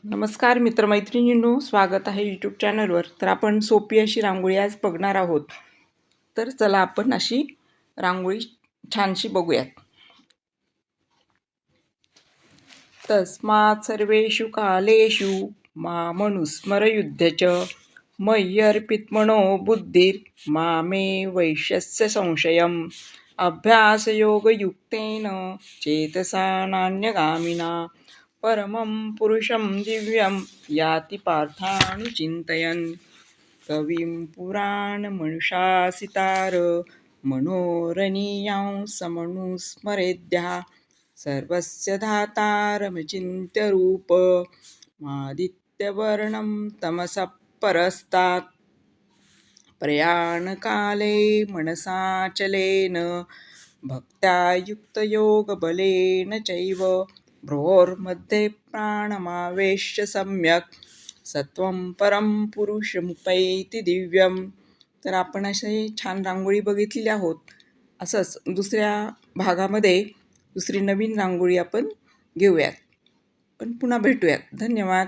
नमस्कार मित्रमैत्रिणींनो, स्वागत आहे यूट्यूब चॅनलवर. तर आपण सोपी अशी रांगोळी आज बघणार आहोत. तर चला आपण अशी रांगोळी छानशी बघूयात. तस्मात् सर्वेषु कालेषु मामनुस्मरयुध्य मयि अर्पितमनो बुद्धिर्मामे वैश्यस्य संशयम्. अभ्यासयोगयुक्तेन चेतसा नान्यगामिना परमं पुरुषं दिव्यं याति पार्थानुचिन्तयन्. कविं पुराणमनुशासितार मनोरणीयां समनुस्मरेद्यः सर्वस्य धातारमचिन्त्य रूप मादित्यवर्णं तमसः परस्तात्. प्रयाणकाले मनसाचलेन भक्त्या युक्तयोगबलेन चैव भ्रोर्मध्ये प्राणमावेश्य सम्यक् सत्वं परं पुरुषमुपैति दिव्यं. तर आपण असे छान रांगोळी बघितलेली आहोत. असंच दुसऱ्या भागामध्ये दुसरी नवीन रांगोळी आपण घेऊयात. पण पुन्हा भेटूयात. धन्यवाद.